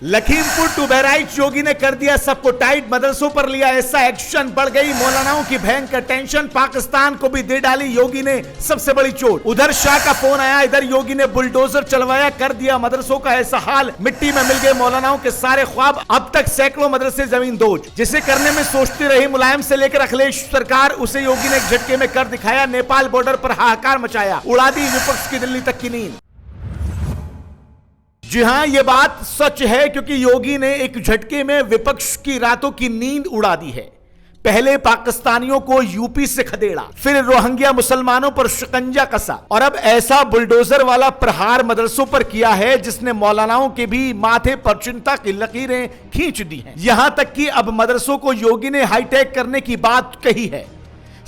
Lakhimpur to Bahraich योगी ने कर दिया सबको टाइट, मदरसों पर लिया ऐसा एक्शन, बढ़ गई मौलानाओं की भयंकर टेंशन, पाकिस्तान को भी दे डाली योगी ने सबसे बड़ी चोट। उधर शाह का फोन आया, इधर योगी ने बुलडोजर चलवाया, कर दिया मदरसों का ऐसा हाल, मिट्टी में मिल गए मौलानाओं के सारे ख्वाब। अब तक सैकड़ों मदरसे जमीन दोज, जिसे करने में सोचती रही मुलायम से लेकर अखिलेश सरकार, उसे योगी ने एक झटके में कर दिखाया। नेपाल बॉर्डर पर हाहाकार मचाया, उड़ा दी विपक्ष की दिल्ली तक की नींद। जी हां, यह बात सच है, क्योंकि योगी ने एक झटके में विपक्ष की रातों की नींद उड़ा दी है। पहले पाकिस्तानियों को यूपी से खदेड़ा, फिर रोहिंग्या मुसलमानों पर शिकंजा कसा, और अब ऐसा बुलडोजर वाला प्रहार मदरसों पर किया है जिसने मौलानाओं के भी माथे पर चिंता की लकीरें खींच दी हैं। यहां तक कि अब मदरसों को योगी ने हाईटेक करने की बात कही है।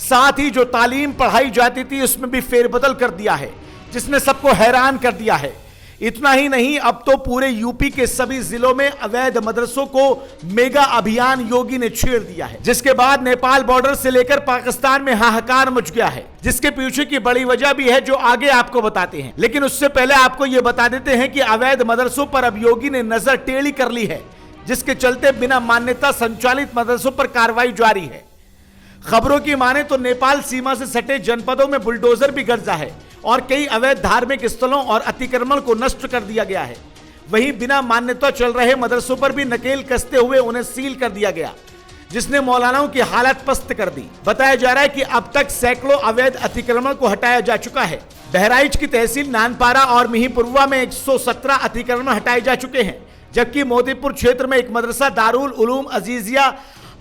साथ ही जो तालीम पढ़ाई जाती थी उसमें भी फेरबदल कर दिया है, जिसने सबको हैरान कर दिया है। इतना ही नहीं, अब तो पूरे यूपी के सभी जिलों में अवैध मदरसों को मेगा अभियान योगी ने छेड़ दिया है, जिसके बाद नेपाल बॉर्डर से लेकर पाकिस्तान में हाहाकार मच गया है, जिसके पीछे की बड़ी वजह भी है जो आगे आपको बताते हैं। लेकिन उससे पहले आपको यह बता देते हैं कि अवैध मदरसों पर अब योगी ने नजर टेढ़ी कर ली है, जिसके चलते बिना मान्यता संचालित मदरसों पर कार्रवाई जारी है। खबरों की माने तो नेपाल सीमा से सटे जनपदों में बुलडोजर भी गरजा है और कई अवैध धार्मिक स्थलों और अतिक्रमण को नष्ट कर दिया गया है। वहीं बिना मान्यता चल रहे मदरसों पर भी नकेल कसते हुए उन्हें सील कर दिया गया, जिसने मौलानाओं की हालत पस्त कर दी। बताया जा रहा है कि अब तक सैकड़ों अवैध अतिक्रमण को हटाया जा चुका है। बहराइच की तहसील नानपारा और मिहीपुरवा में 117 अतिक्रमण हटाए जा चुके हैं, जबकि मोतीपुर क्षेत्र में एक मदरसा दारुल उलूम अजीजिया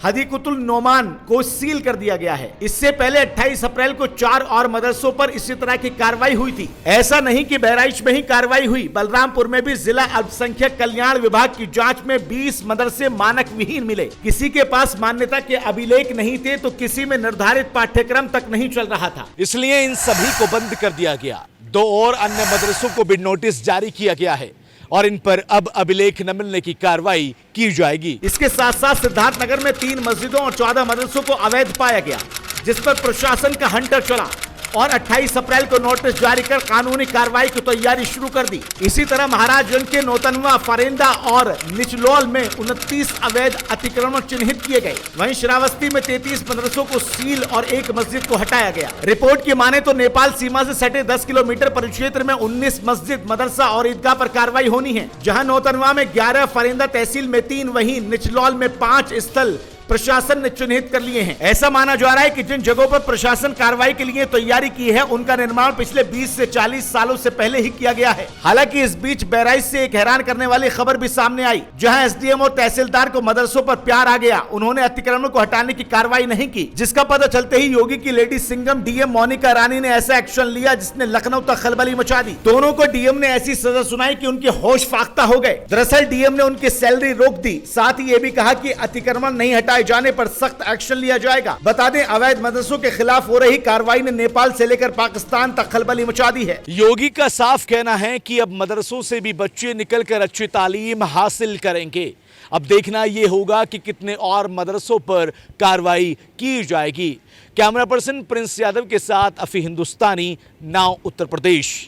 हदीकुतुल नोमान को सील कर दिया गया है। इससे पहले 28 अप्रैल को 4 और मदरसों पर इसी तरह की कार्रवाई हुई थी। ऐसा नहीं कि बहराइच में ही कार्रवाई हुई, बलरामपुर में भी जिला अल्पसंख्यक कल्याण विभाग की जांच में 20 मदरसे मानक विहीन मिले। किसी के पास मान्यता के अभिलेख नहीं थे तो किसी में निर्धारित पाठ्यक्रम तक नहीं चल रहा था, इसलिए इन सभी को बंद कर दिया गया। 2 और अन्य मदरसों को भी नोटिस जारी किया गया है और इन पर अब अभिलेख न मिलने की कार्रवाई की जाएगी। इसके साथ साथ सिद्धार्थनगर में 3 मस्जिदों और 14 मदरसों को अवैध पाया गया, जिस पर प्रशासन का हंटर चला और 28 अप्रैल को नोटिस जारी कर कानूनी कार्रवाई की तैयारी शुरू कर दी। इसी तरह महाराजगंज के नौतनवा, फरेंदा और निचलौल में 29 अवैध अतिक्रमण चिन्हित किए गए। वहीं श्रावस्ती में 33 मदरसों को सील और 1 मस्जिद को हटाया गया। रिपोर्ट की माने तो नेपाल सीमा से सटे 10 किलोमीटर परिक्षेत्र में 19 मस्जिद, मदरसा और ईदगाह पर कार्रवाई होनी है, जहाँ नौतनवा में 11, फरेंदा तहसील में 3, वहीं निचलौल में 5 स्थल प्रशासन ने चिन्हित कर लिए हैं। ऐसा माना जा रहा है कि जिन जगहों पर प्रशासन कार्रवाई के लिए तैयारी की है, उनका निर्माण पिछले 20 से 40 सालों से पहले ही किया गया है। हालांकि इस बीच बहराइच से एक हैरान करने वाली खबर भी सामने आई, जहां एसडीएम और तहसीलदार को मदरसों पर प्यार आ गया। उन्होंने अतिक्रमण को हटाने की कार्रवाई नहीं की, जिसका पता चलते ही योगी की लेडी सिंघम डीएम मोनिका रानी ने ऐसा एक्शन लिया जिसने लखनऊ तक खलबली मचा दी। दोनों को डीएम ने ऐसी सजा सुनाई कि उनके होश फाख्ता हो गए। दरअसल डीएम ने उनकी सैलरी रोक दी, साथ ही ये भी कहा कि अतिक्रमण नहीं हटाए जाने पर सख्त एक्शन लिया जाएगा। बता दें, अवैध मदरसों के खिलाफ हो रही कार्रवाई ने नेपाल से लेकर पाकिस्तान तक खलबली मचा दी है। योगी का साफ कहना है कि अब मदरसों से भी बच्चे निकलकर अच्छी तालीम हासिल करेंगे। अब देखना यह होगा कि कितने और मदरसों पर कार्रवाई की जाएगी। कैमरा पर्सन प्रिंस यादव के साथ अफी हिंदुस्तानी, नाउ उत्तर प्रदेश।